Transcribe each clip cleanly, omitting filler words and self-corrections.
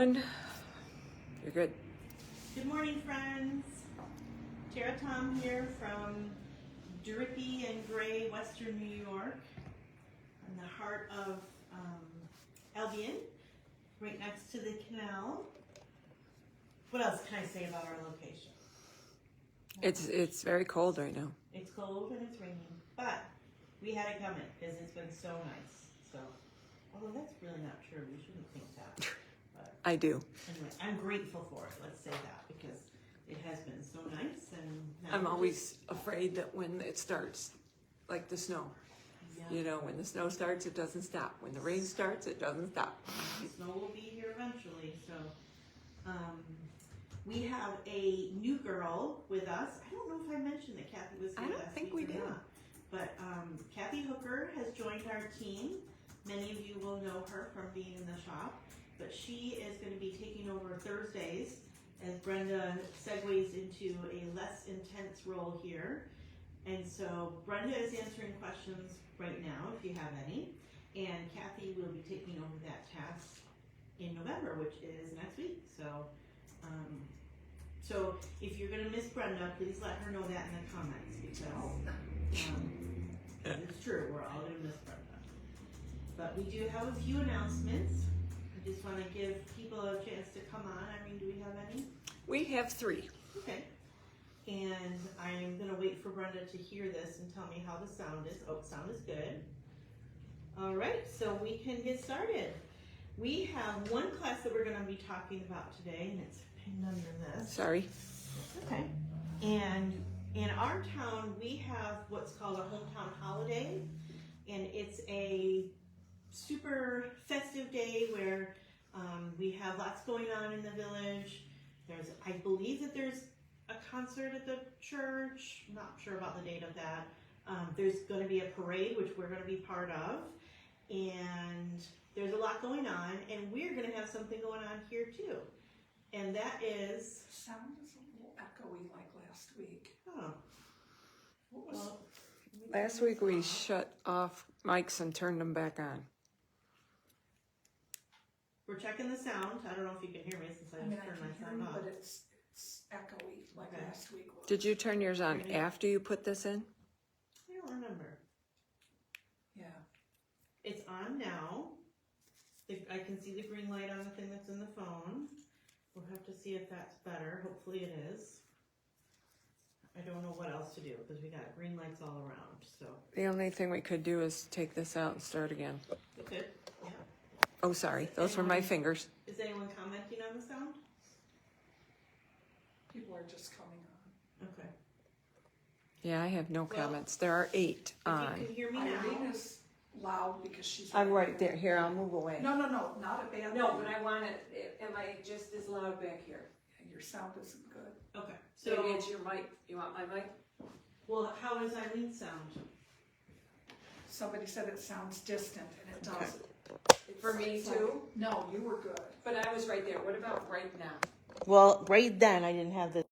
You're good. Good morning, friends. Tara Tom here from drippy and gray Western New York, in the heart of Albion, right next to the canal. What else can I say about our location? It's very cold right now. It's cold and it's raining, but we had it coming because it's been so nice. So, although that's really not true, we shouldn't think that. But I do. anyway, I'm grateful for it. Let's say that because it has been so nice, and now I'm always afraid that when it starts, like the snow, you know, when the snow starts, it doesn't stop. When the rain starts, it doesn't stop. The snow will be here eventually. So we have a new girl with us. I don't know if I mentioned that Kathy was here last week or not. But Kathy Hooker has joined our team. Many of you will know her from being in the shop. But she is going to be taking over Thursdays as Brenda segues into a less intense role here. And so Brenda is answering questions right now, if you have any. And Kathy will be taking over that task in November, which is next week. So if you're going to miss Brenda, please let her know that in the comments, because it's true, we're all going to miss Brenda. But we do have a few announcements. I just want to give people a chance to come on. Irene, do we have any? We have 3. Okay. And I'm going to wait for Brenda to hear this and tell me how the sound is. Oh, sound is good. All right, so we can get started. We have one class that we're going to be talking about today, and it's pinned under this. Sorry. Okay. And in our town, we have what's called a hometown holiday, and it's a super festive day where we have lots going on in the village. I believe that there's a concert at the church. I'm not sure about the date of that. There's going to be a parade, which we're going to be part of, and there's a lot going on, and we're going to have something going on here too, and that is... Sound is a little echoey like last week. Oh. Well, Last week we shut off mics and turned them back on. We're checking the sound. I don't know if you can hear me since I just turned my sound off. But it's echoey like last week was. Did you turn yours on after you put this in? I don't remember. Yeah. It's on now. I can see the green light on the thing that's in the phone. We'll have to see if that's better. Hopefully it is. I don't know what else to do because we got green lights all around. So The only thing we could do is take this out and start again. we could. Yeah. Oh, sorry. Those were my fingers. Is anyone commenting on the sound? People are just coming on. Okay. Yeah, I have no comments. There are 8 If on. you can hear me now. Irene is loud because she's... I'm right there. Here, I'll move away. No, not a bad No, thing. but I want it. Am I just as loud back here? Yeah, your sound isn't good. Okay. So So, it's your mic. You want my mic? well, how does Eileen sound? Somebody said it sounds distant, and it Okay. doesn't. For me too? No, you were good. But I was right there. What about right now? Well, right then I didn't have the...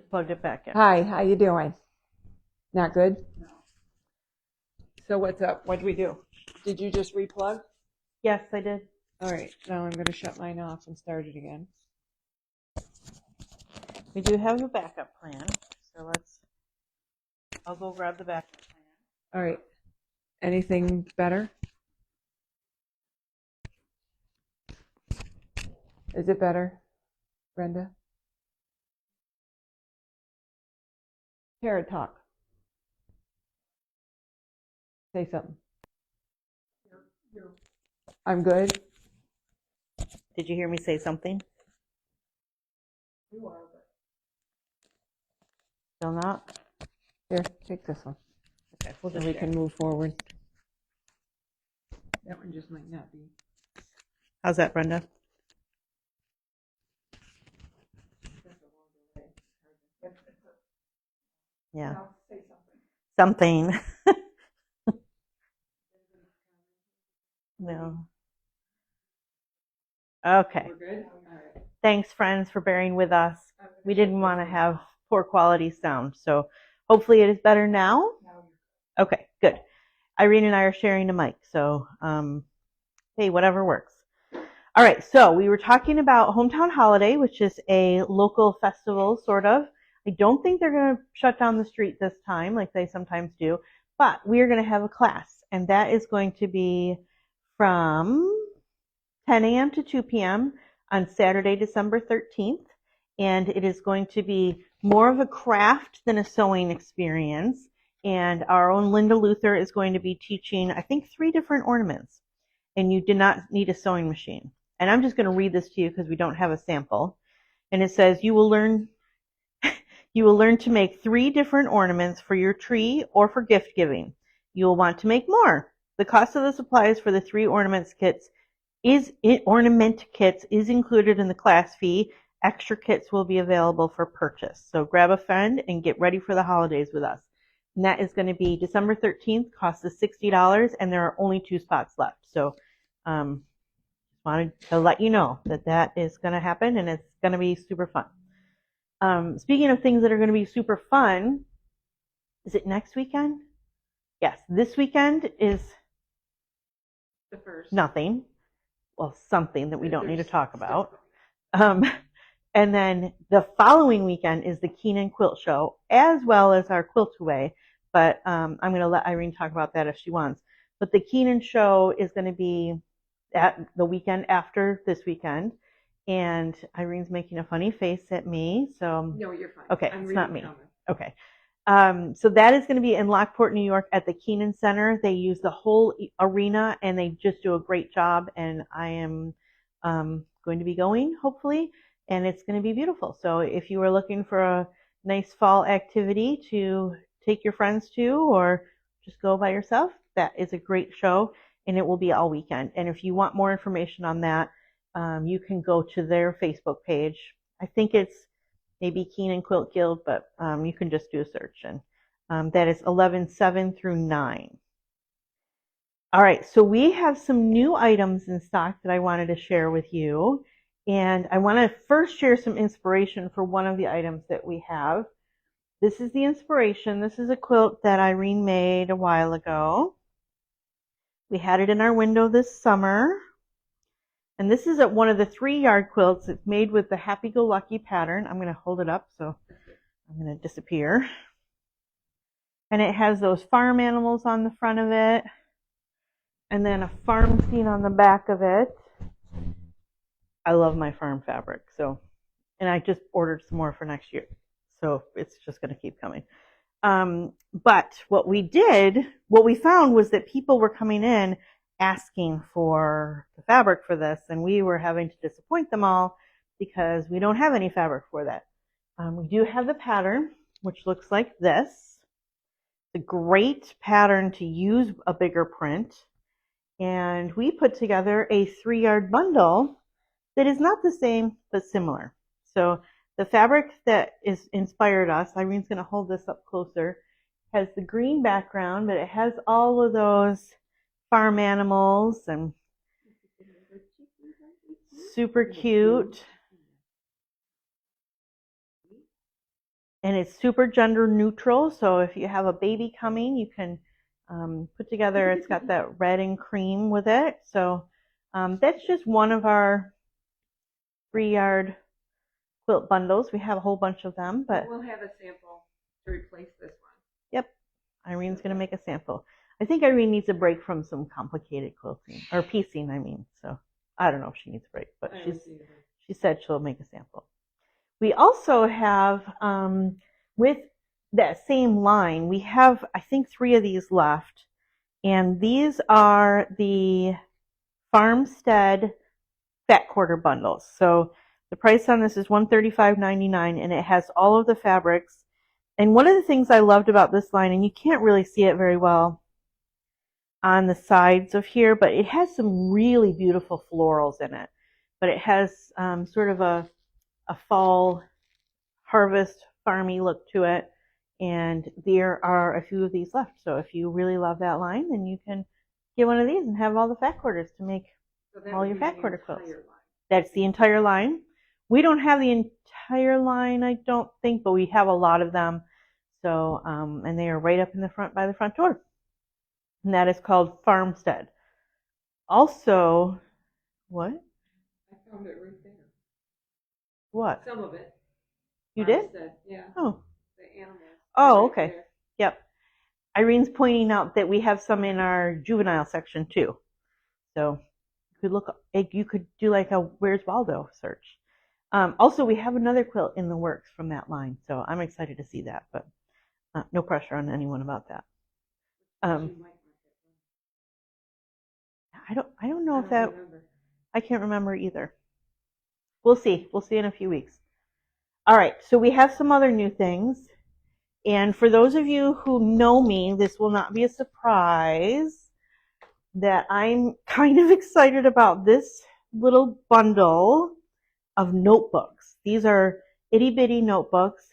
Plugged it back in. Hi, how you doing? Not good? No. So what's up? What do we do? Did you just replug? Yes, I did. All right, now I'm going to shut mine off and start it again. We do have a backup plan, so I'll go grab the backup plan. All right. Anything better? Is it better, Brenda? Carrot talk. Say something. You're I'm good. Did you hear me say something? you are, but Still not? Here, take this one. Okay, we'll So just we share. can move forward. That one just might not be. How's that, Brenda? Yeah. now say something. Something. No. Okay. We're good? All right. Thanks, friends, for bearing with us. We didn't want to have poor quality sound, so hopefully it is better now. Now you're Okay, good. Irene and I are sharing a mic, so hey, whatever works. All right, so we were talking about Hometown Holiday, which is a local festival, sort of. I don't think they're going to shut down the street this time like they sometimes do, but we are going to have a class, and that is going to be from 10 a.m. to 2 p.m. on Saturday, December 13th, and it is going to be more of a craft than a sewing experience, and our own Linda Luther is going to be teaching, I think, 3 different ornaments, and you do not need a sewing machine. And I'm just going to read this to you because we don't have a sample. And it says, you will learn to make 3 different ornaments for your tree or for gift giving. You will want to make more. The cost of the supplies for the 3 ornament kits is included in the class fee. Extra kits will be available for purchase. So grab a friend and get ready for the holidays with us. And that is going to be December 13th, cost is $60, and there are only 2 spots left. So wanted to let you know that that is going to happen, and it's going to be super fun. Speaking of things that are going to be super fun, is it next weekend? Yes, this weekend is The first. nothing. Well, something that we don't need to talk about. And then the following weekend is the Keenan Quilt Show, as well as our Quilt Away. But I'm going to let Irene talk about that if she wants. But the Keenan Show is going to be at the weekend after this weekend, and Irene's making a funny face at me, so No, you're fine. okay, I'm it's not me. comments. Okay, so that is going to be in Lockport, New York, at the Keenan Center. They use the whole arena, and they just do a great job. And I am going to be going, hopefully, and it's going to be beautiful. So if you are looking for a nice fall activity to take your friends to, or just go by yourself, that is a great show. And it will be all weekend. And if you want more information on that, you can go to their Facebook page. I think it's maybe Keenan Quilt Guild, but you can just do a search. And that is 11/7 through 9. All right, so we have some new items in stock that I wanted to share with you. And I want to first share some inspiration for one of the items that we have. This is the inspiration. This is a quilt that Irene made a while ago. We had it in our window this summer. And this is one of the 3-yard quilts. It's made with the happy-go-lucky pattern. I'm going to hold it up so I'm going to disappear. And it has those farm animals on the front of it, and then a farm scene on the back of it. I love my farm fabric, and I just ordered some more for next year. So it's just going to keep coming. But what we found was that people were coming in asking for the fabric for this, and we were having to disappoint them all because we don't have any fabric for that. We do have the pattern, which looks like this. It's a great pattern to use a bigger print, and we put together a 3-yard bundle that is not the same but similar. So the fabric that is inspired us, Irene's going to hold this up closer, has the green background, but it has all of those farm animals and super cute. And it's super gender neutral, so if you have a baby coming, you can put together, it's got that red and cream with it. So that's just one of our 3-yard quilt bundles. We have a whole bunch of them, but we'll have a sample to replace this one. Yep, Irene's going to make a sample. I think Irene needs a break from some complicated quilting, or piecing, I mean. So I don't know if she needs a break, but she said she'll make a sample. We also have, with that same line, we have, I think, 3 of these left. And these are the Farmstead Fat Quarter Bundles. So the price on this is $135.99, and it has all of the fabrics. And one of the things I loved about this line, and you can't really see it very well on the sides of here, but it has some really beautiful florals in it. But it has sort of a fall harvest farmy look to it. And there are a few of these left. So if you really love that line, then you can get one of these and have all the fat quarters to make all your fat quarter quilts. That's the entire line. We don't have the entire line, I don't think, but we have a lot of them. So, and they are right up in the front by the front door. And that is called Farmstead. Also, what? found it right there. What? Some of it. You did? Said, yeah. Oh. The animals. Oh, Right okay. there. Yep. Irene's pointing out that we have some in our juvenile section too. So you could do like a Where's Waldo search. Also, we have another quilt in the works from that line, so I'm excited to see that, but no pressure on anyone about that. I don't know if that, I can't remember either. We'll see. We'll see in a few weeks. All right, so we have some other new things. And for those of you who know me, this will not be a surprise that I'm kind of excited about this little bundle of notebooks. These are itty bitty notebooks.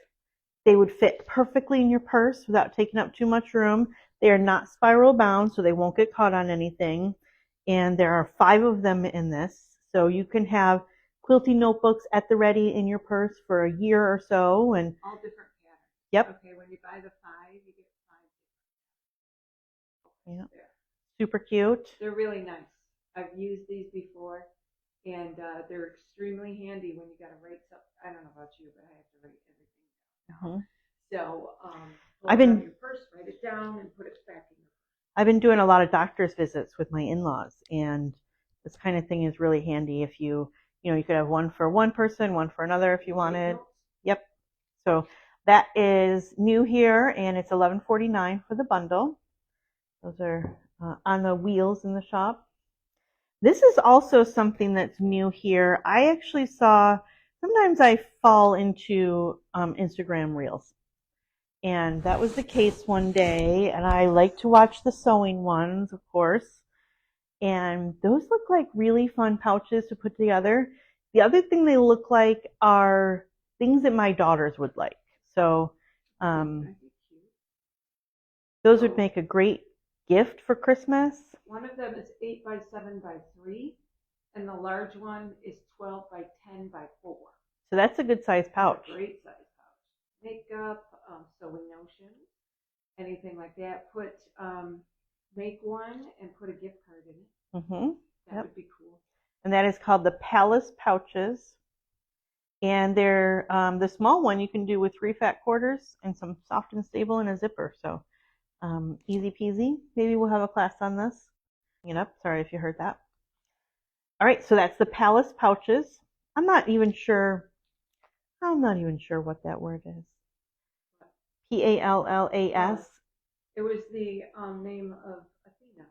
They would fit perfectly in your purse without taking up too much room. They are not spiral bound, so they won't get caught on anything. And there are 5 of them in this. So you can have quilting notebooks at the ready in your purse for a year or so. And all different patterns. Yep. Okay, when you buy the 5, you get 5 different patterns. Yeah. Super cute. They're really nice. I've used these before, and they're extremely handy when you got to write something. I don't know about you, but I have to write everything down. So I've been your purse, write it down, and put it back in your purse. I've been doing a lot of doctor's visits with my in-laws, and this kind of thing is really handy if you could have one for one person, one for another if you wanted. Yep. So that is new here, and it's $11.49 for the bundle. Those are on the wheels in the shop. This is also something that's new here. I actually saw, sometimes I fall into Instagram Reels. And that was the case one day, and I like to watch the sewing ones, of course. And those look like really fun pouches to put together. The other thing they look like are things that my daughters would like. So those would make a great gift for Christmas. One of them is 8 by 7 by 3, and the large one is 12 by 10 by 4. So that's a good size pouch. Great size pouch. Makeup, sewing notions, anything like that. Make one and put a gift card in it. Mm-hmm. That would be cool. And that is called the Palace Pouches. And they're the small one you can do with 3 fat quarters and some soft and stable and a zipper. So easy peasy. Maybe we'll have a class on this. Sorry if you heard that. All right, so that's the Palace Pouches. I'm not even sure what that word is. Pallas. It was the name of Athena,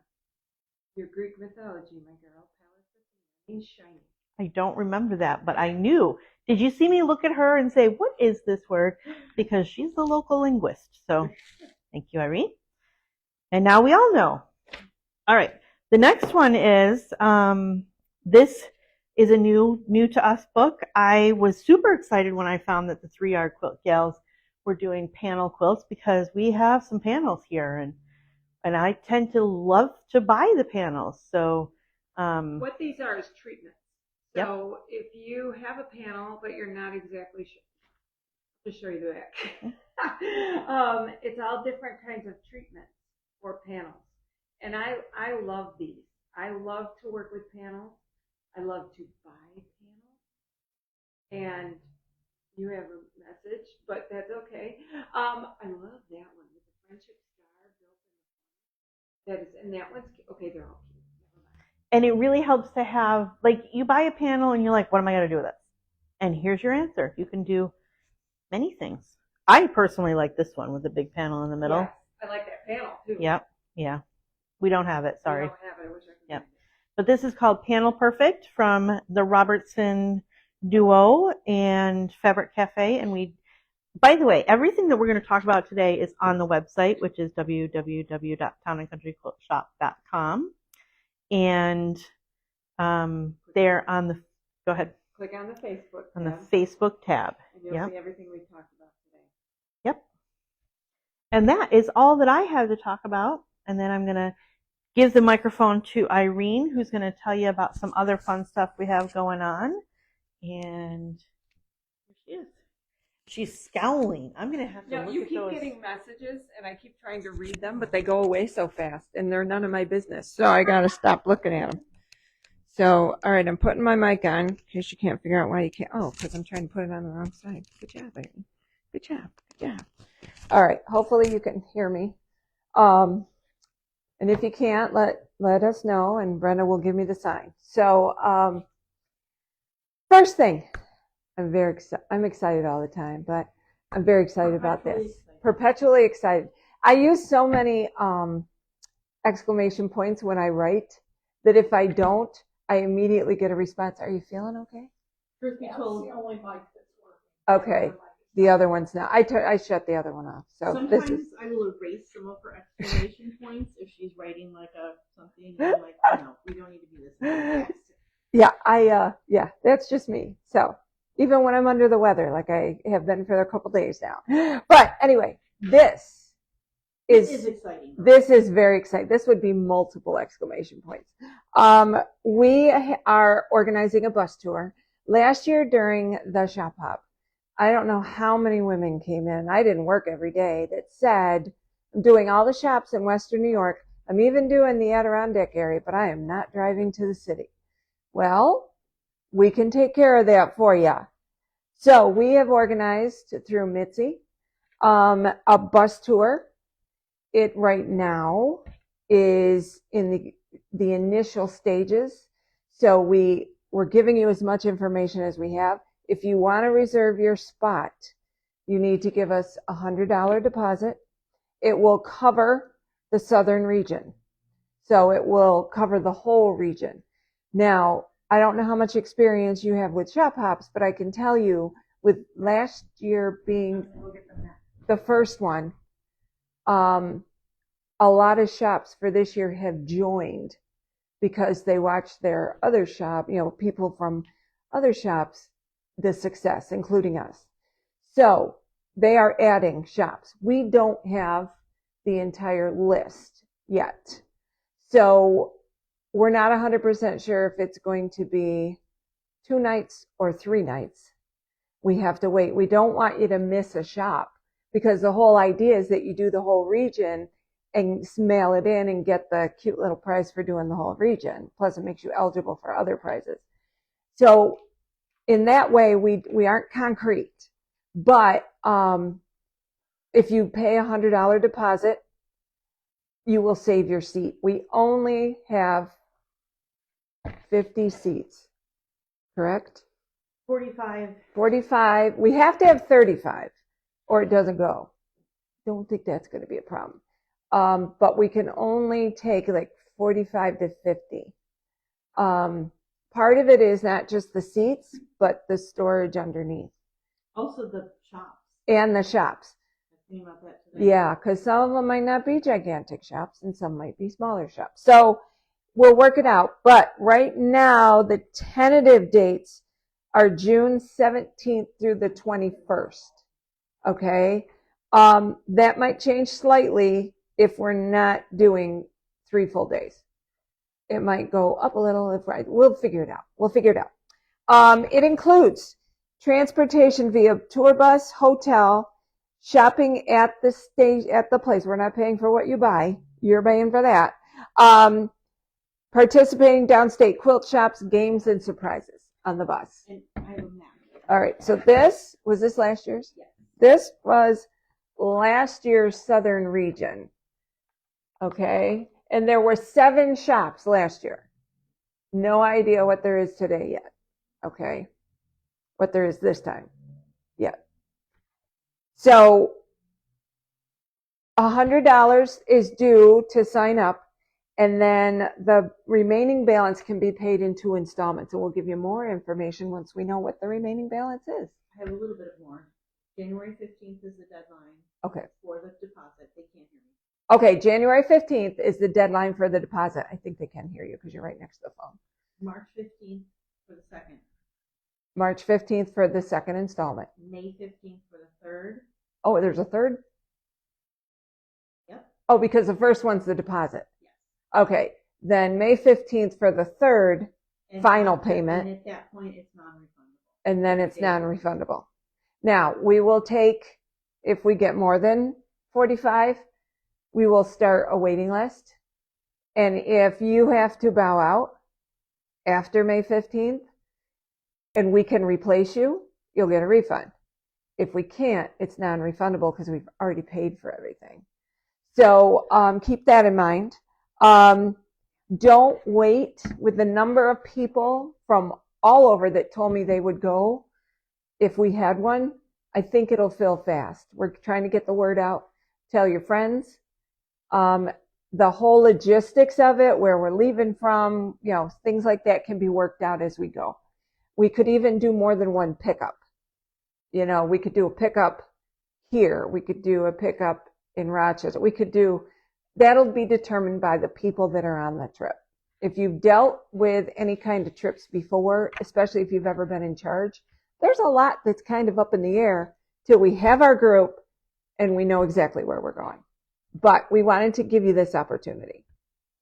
your Greek mythology, my girl. Pallas Athena means shiny. I don't remember that, but I knew. Did you see me look at her and say, what is this word? Because she's the local linguist. So thank you, Irene. And now we all know. All right. The next one is, this is a new to us book. I was super excited when I found that the 3-Yard Quilt Gals were doing panel quilts because we have some panels here, and I tend to love to buy the panels. So what these are is treatments. So if you have a panel but you're not exactly sure, to show you the back, it's all different kinds of treatments for panels, and I love these. I love to work with panels. I love to buy panels, and you have a message, but that's okay. I love that one with the friendship star built in the front. That is, and that one's okay. They're all cute. And it really helps to have, like, you buy a panel and you're like, what am I going to do with it? And here's your answer. You can do many things. I personally like this one with the big panel in the middle. Yes, I like that panel too. Yep. Yeah. We don't have it. Sorry. We don't have it. I wish I could. Yep. But this is called Panel Perfect from the Robertson Duo and Fabric Cafe. And by the way, everything that we're going to talk about today is on the website, which is www.townandcountryquiltshop.com. And they're on the, go ahead. Click on the Facebook tab. On the Facebook tab. And you'll see everything we talked about today. Yep. And that is all that I have to talk about. And then I'm going to give the microphone to Irene, who's going to tell you about some other fun stuff we have going on. And here she is. She's scowling. I'm going to have to look at those. You keep getting messages, and I keep trying to read them, but they go away so fast, and they're none of my business. So I got to stop looking at them. So, all right, I'm putting my mic on in case you can't figure out why you can't. Oh, because I'm trying to put it on the wrong side. Good job, baby. Good job. Good job. All right, hopefully you can hear me. And if you can't, let us know, and Brenda will give me the sign. So, first thing, I'm excited all the time, but I'm very excited about this. Perpetually excited. I use so many exclamation points when I write that if I don't, I immediately get a response. Are you feeling okay? Truth be told, the only mic that's working. Okay. The other one's not. I shut the other one off. So sometimes this is. I will erase some of her exclamation points if she's writing like something. And I'm like, no, we don't need to do this. Yeah, that's just me. So even when I'm under the weather, like I have been for a couple days now. But anyway, this is exciting. This is very exciting. This would be multiple exclamation points. We are organizing a bus tour. Last year during the shop hop, I don't know how many women came in. I didn't work every day that said, I'm doing all the shops in Western New York. I'm even doing the Adirondack area, but I am not driving to the city. Well, we can take care of that for you. So we have organized through Mitzi a bus tour. It right now is in the initial stages. So we're giving you as much information as we have. If you want to reserve your spot, you need to give us $100 deposit. It will cover the southern region. So it will cover the whole region. Now, I don't know how much experience you have with shop hops, but I can tell you with last year being the first one, a lot of shops for this year have joined because they watched their other shop, people from other shops, the success, including us. So they are adding shops. We don't have the entire list yet. So we're not 100% sure if it's going to be 2 nights or 3 nights. We have to wait. We don't want you to miss a shop because the whole idea is that you do the whole region and mail it in and get the cute little prize for doing the whole region. Plus it makes you eligible for other prizes. So in that way, we aren't concrete. But if you pay $100 deposit, you will save your seat. We only have 50 seats, correct? 45. 45. We have to have 35 or it doesn't go. Don't think that's going to be a problem. But we can only take like 45 to 50. Part of it is not just the seats, but the storage underneath. Also the shops. And the shops. I was thinking about that today. Yeah, because some of them might not be gigantic shops and some might be smaller shops. So we'll work it out. But right now, the tentative dates are June 17th through the 21st. Okay? That might change slightly if we're not doing 3 full days. It might go up a little. We'll figure it out. It includes transportation via tour bus, hotel, shopping at the stage, at the place. We're not paying for what you buy. You're paying for that. Participating downstate quilt shops, games, and surprises on the bus. And I have a map. All right. So was this last year's? Yes. This was last year's southern region. Okay. And there were 7 shops last year. No idea what there is today yet. Okay. What there is this time yet. So $100 is due to sign up. And then the remaining balance can be paid in 2 installments. And we'll give you more information once we know what the remaining balance is. I have a little bit more. January 15th is the deadline. Okay. For the deposit. They can't hear me. Okay, January 15th is the deadline for the deposit. I think they can hear you because you're right next to the phone. March 15th for the second. March 15th for the second installment. May 15th for the third. Oh, there's a third? Yep. Oh, because the first one's the deposit. Yes. Okay, then May 15th for the third And final after- payment. And at that point, it's non-refundable. And then it's non-refundable. Now, we will take, if we get more than 45, we will start a waiting list. And if you have to bow out, after May 15th and we can replace you, you'll get a refund. If we can't, it's non-refundable because we've already paid for everything. So keep that in mind. Don't wait. With the number of people from all over that told me they would go if we had one, I think it'll fill fast. We're trying to get the word out. Tell your friends. The whole logistics of it, where we're leaving from, things like that can be worked out as we go. We could even do more than one pickup. We could do a pickup here. We could do a pickup in Rochester. That'll be determined by the people that are on the trip. If you've dealt with any kind of trips before, especially if you've ever been in charge, there's a lot that's kind of up in the air till we have our group and we know exactly where we're going. But we wanted to give you this opportunity.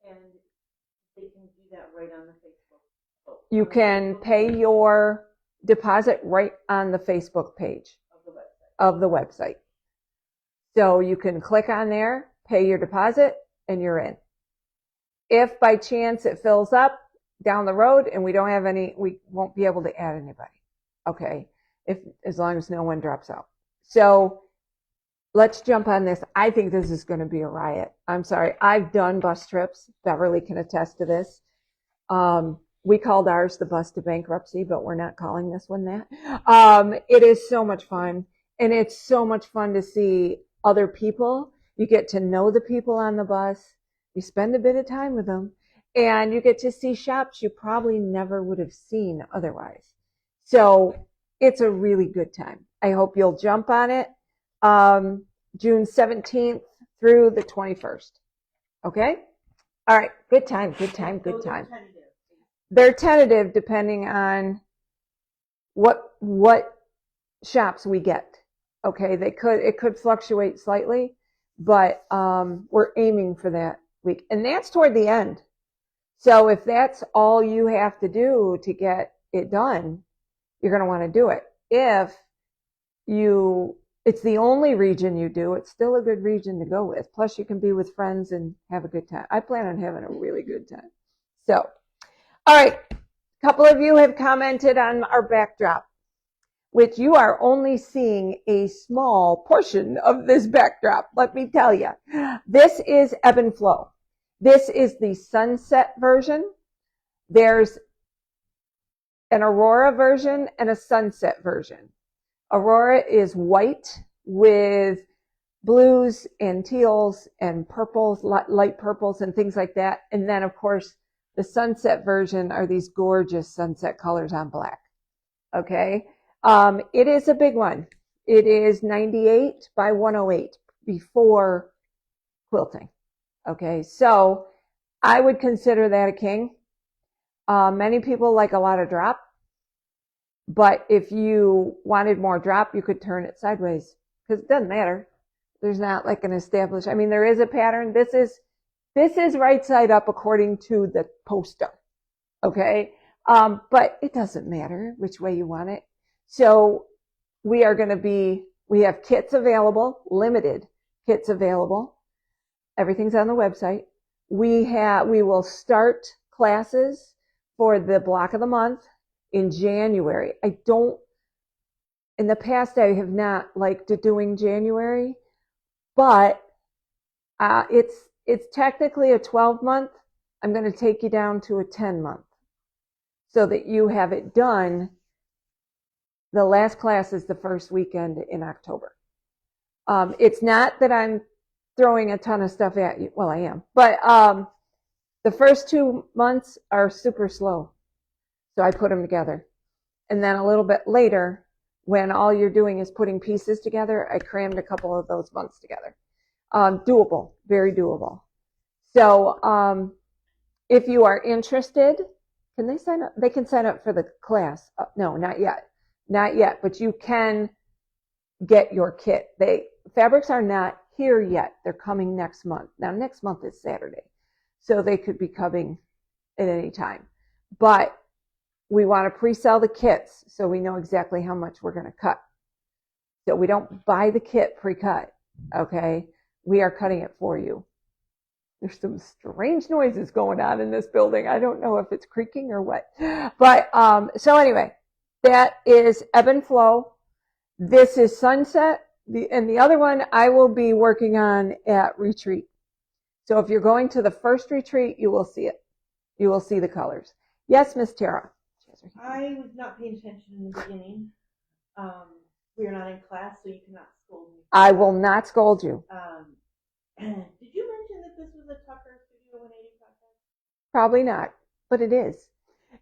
And they can do that right on the Facebook. You can pay your deposit right on the Facebook page of the website. So you can click on there, pay your deposit, and you're in. If by chance it fills up down the road and we won't be able to add anybody. Okay. As long as no one drops out. So let's jump on this. I think this is going to be a riot. I'm sorry. I've done bus trips. Beverly can attest to this. We called ours the bus to bankruptcy, but we're not calling this one that. It is so much fun. And it's so much fun to see other people. You get to know the people on the bus. You spend a bit of time with them. And you get to see shops you probably never would have seen otherwise. So it's a really good time. I hope you'll jump on it. June 17th through the 21st. Okay? All right. Good time. They're tentative depending on what shops we get. Okay, it could fluctuate slightly, but we're aiming for that week. And that's toward the end. So if that's all you have to do to get it done, you're going to want to do it. If it's the only region you do, it's still a good region to go with. Plus you can be with friends and have a good time. I plan on having a really good time. So, all right. A couple of you have commented on our backdrop, which you are only seeing a small portion of this backdrop. Let me tell you, this is ebb and flow. This is the sunset version. There's an aurora version and a sunset version. Aurora is white with blues and teals and purples, light purples and things like that. And then, of course, the sunset version are these gorgeous sunset colors on black. Okay. It is a big one. It is 98 by 108 before quilting. Okay. So I would consider that a king. Many people like a lot of drop. But if you wanted more drop, you could turn it sideways because it doesn't matter. There's not like an established, there is a pattern. This is right side up according to the poster. Okay. But it doesn't matter which way you want it. So we have kits available, limited kits available. Everything's on the website. We will start classes for the block of the month in January. In the past, I have not liked doing January, but it's technically a 12-month. I'm going to take you down to a 10-month so that you have it done. The last class is the first weekend in October. It's not that I'm throwing a ton of stuff at you. Well, I am, but the first 2 months are super slow. So I put them together. And then a little bit later, when all you're doing is putting pieces together, I crammed a couple of those months together. Doable, very doable. So if you are interested, can they sign up? They can sign up for the class. No, not yet. Not yet, but you can get your kit. Fabrics are not here yet. They're coming next month. Now, next month is Saturday. So they could be coming at any time. But we want to pre-sell the kits so we know exactly how much we're going to cut. So we don't buy the kit pre-cut, okay? We are cutting it for you. There's some strange noises going on in this building. I don't know if it's creaking or what. But so anyway, that is Ebb and Flow. This is Sunset. And the other one I will be working on at Retreat. So if you're going to the first retreat, you will see it. You will see the colors. Yes, Miss Tara. I was not paying attention in the beginning. We are not in class, so you cannot scold me. I will not scold you. Did you mention that this was a Tucker Studio 180 project? Probably not, but it is.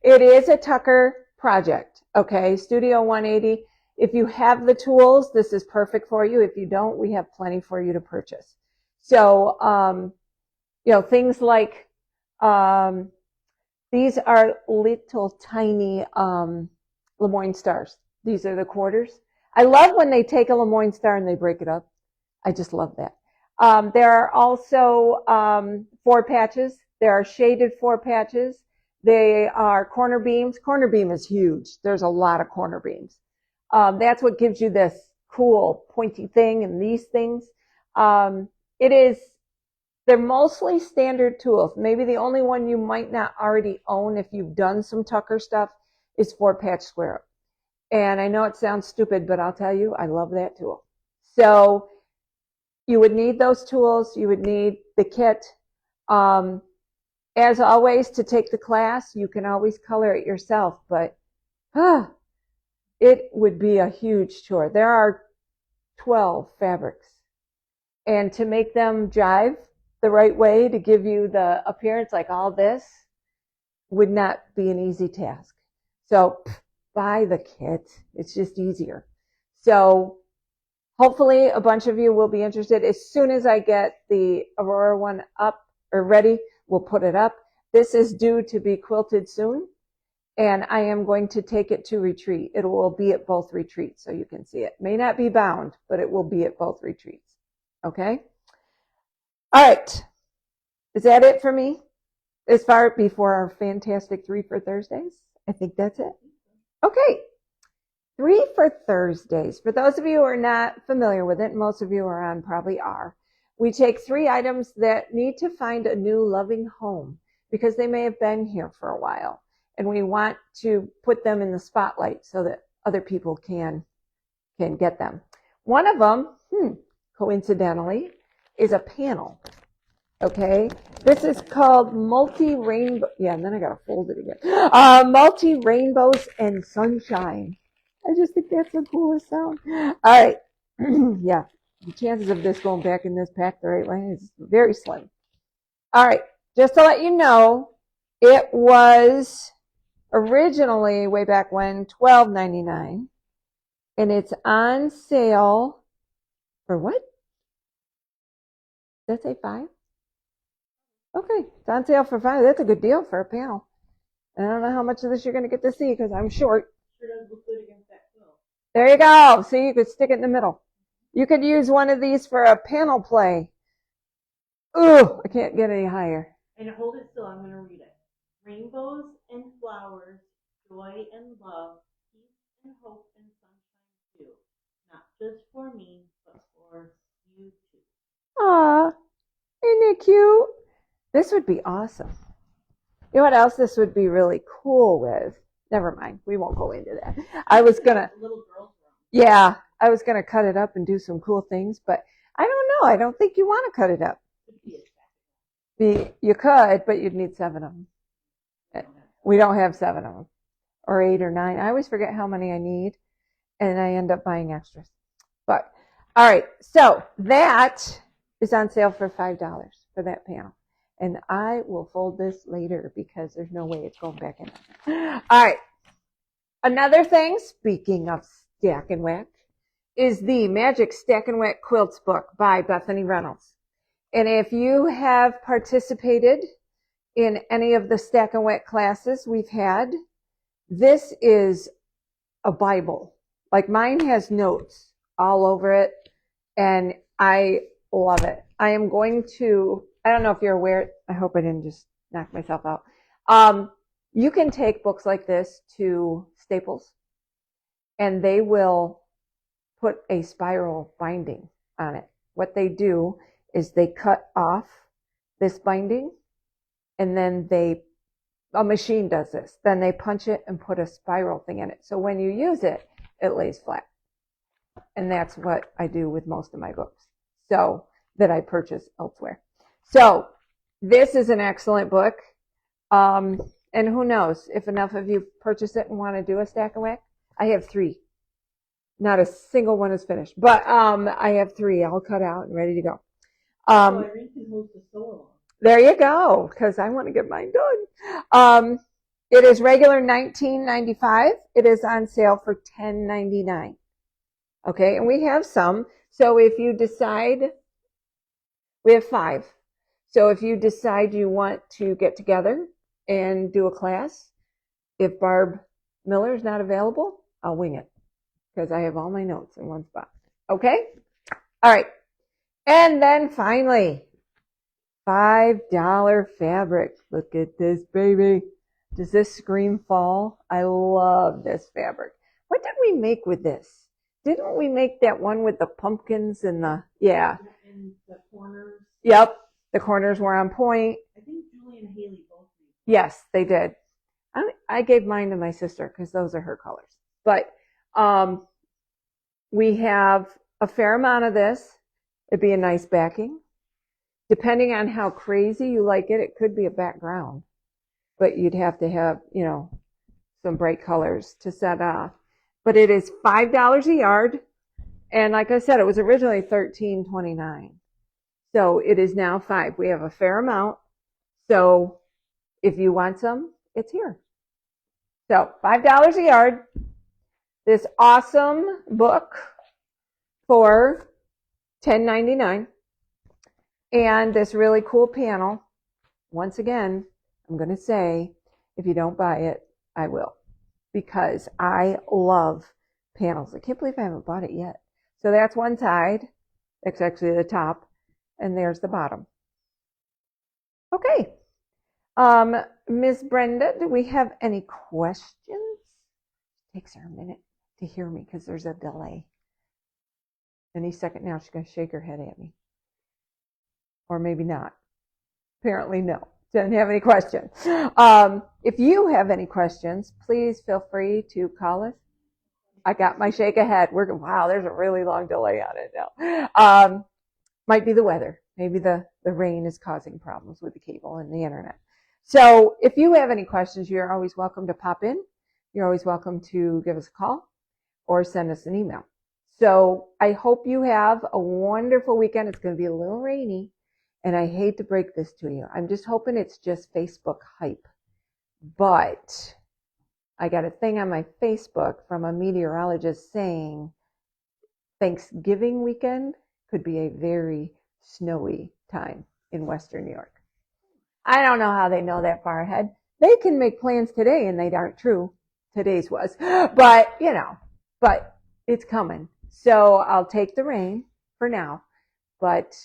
It is a Tucker project, okay? Studio 180. If you have the tools, this is perfect for you. If you don't, we have plenty for you to purchase. So, things like, these are little tiny Lemoyne stars. These are the quarters. I love when they take a Lemoyne star and they break it up. I just love that. There are also 4 patches. There are shaded 4 patches. They are corner beams. Corner beam is huge. There's a lot of corner beams. That's what gives you this cool pointy thing and these things. They're mostly standard tools. Maybe the only one you might not already own if you've done some Tucker stuff is 4-patch square up. And I know it sounds stupid, but I'll tell you, I love that tool. So you would need those tools. You would need the kit. As always, to take the class, you can always color it yourself, but it would be a huge chore. There are 12 fabrics. And to make them jive the right way to give you the appearance like all this would not be an easy task. So buy the kit. It's just easier. So hopefully a bunch of you will be interested. As soon as I get the Aurora one up or ready, we'll put it up. This is due to be quilted soon, and I am going to take it to retreat. It will be at both retreats so you can see it. May not be bound, but it will be at both retreats. Okay? All right. Is that it for me? As far before our fantastic 3 for Thursdays? I think that's it. Okay. 3 for Thursdays. For those of you who are not familiar with it, most of you are on probably are, we take 3 items that need to find a new loving home because they may have been here for a while. And we want to put them in the spotlight so that other people can get them. One of them, coincidentally, is a panel. Okay, this is called multi-rainbow. Yeah, and then I gotta fold it again. Multi-rainbows and sunshine. I just think that's the coolest sound. All right, yeah, the chances of this going back in this pack the right way is very slim. All right, just to let you know, it was originally way back when $12.99, and it's on sale for what? Did I say 5? Okay, it's on sale for 5. That's a good deal for a panel. I don't know how much of this you're going to get to see because I'm short. Sure does look good against that quilt. There you go. See, you could stick it in the middle. You could use one of these for a panel play. Ooh, I can't get any higher. And hold it still, I'm going to read it. Rainbows and flowers, joy and love, peace and hope and sunshine too. Not just for me, but for you too. Aw, isn't it cute? This would be awesome. You know what else this would be really cool with? Never mind. We won't go into that. I was going to, Little girls room. yeah, I was going to cut it up and do some cool things, but I don't know. I don't think you want to cut it up. You could, but you'd need 7 of them. We don't have 7 of them, or 8 or 9. I always forget how many I need, and I end up buying extras. But, all right, so that is on sale for $5 for that panel. And I will fold this later because there's no way it's going back in. All right. Another thing, speaking of Stack and Whack, is the Magic Stack and Whack Quilts book by Bethany Reynolds. And if you have participated in any of the Stack and Whack classes we've had, this is a Bible. Like mine has notes all over it, and I love it. I am going to, I don't know if you're aware, I hope I didn't just knock myself out. You can take books like this to Staples, and they will put a spiral binding on it. What they do is they cut off this binding, and then a machine does this. Then they punch it and put a spiral thing in it. So when you use it, it lays flat. And that's what I do with most of my books. So that I purchase elsewhere. So this is an excellent book. And who knows if enough of you purchase it and want to do a stack of wax. I have 3. Not a single one is finished, but I have 3 all cut out and ready to go. So Irene can host a sew along. There you go, because I want to get mine done. It is regular $19.95. It is on sale for $10.99. Okay, and we have some. So if you decide, we have 5. So if you decide you want to get together and do a class, if Barb Miller is not available, I'll wing it because I have all my notes in one spot. Okay? All right. And then finally, $5 fabric. Look at this, baby. Does this scream fall? I love this fabric. What did we make with this? Didn't we make that one with the pumpkins and yeah. And the corners. Yep. The corners were on point. I think Julie and Haley both made. Yes, they did. I gave mine to my sister because those are her colors. But we have a fair amount of this. It'd be a nice backing. Depending on how crazy you like it, it could be a background. But you'd have to have, some bright colors to set off. But it is $5 a yard. And like I said, it was originally $13.29. So it is now $5. We have a fair amount. So if you want some, it's here. So $5 a yard. This awesome book for $10.99. And this really cool panel. Once again, I'm going to say, if you don't buy it, I will. Because I love panels. I can't believe I haven't bought it yet. So that's one side. That's actually the top. And there's the bottom. Okay. Ms. Brenda, do we have any questions? It takes her a minute to hear me because there's a delay. Any second now, she's going to shake her head at me. Or maybe not. Apparently no. Doesn't have any questions. If you have any questions, please feel free to call us. I got my shake of head. Wow, there's a really long delay on it now. Might be the weather. Maybe the rain is causing problems with the cable and the internet. So if you have any questions, you're always welcome to pop in. You're always welcome to give us a call or send us an email. So I hope you have a wonderful weekend. It's going to be a little rainy. And I hate to break this to you. I'm just hoping it's just Facebook hype. But I got a thing on my Facebook from a meteorologist saying Thanksgiving weekend could be a very snowy time in Western New York. I don't know how they know that far ahead. They can make plans today and they aren't true. Today's was. But it's coming. So I'll take the rain for now. But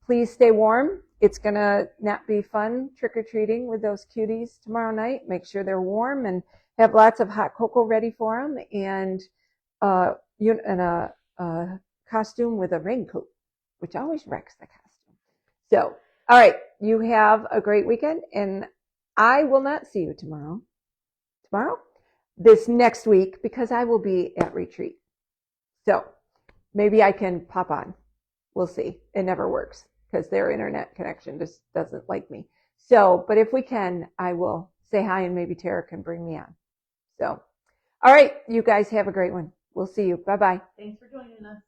please stay warm. It's going to not be fun trick-or-treating with those cuties tomorrow night. Make sure they're warm and have lots of hot cocoa ready for them and a costume with a raincoat, which always wrecks the costume. So, all right, you have a great weekend, and I will not see you tomorrow. This next week, because I will be at retreat. So maybe I can pop on. We'll see. It never works because their internet connection just doesn't like me. So, but if we can, I will say hi and maybe Tara can bring me on. So, all right, you guys have a great one. We'll see you. Bye-bye. Thanks for joining us.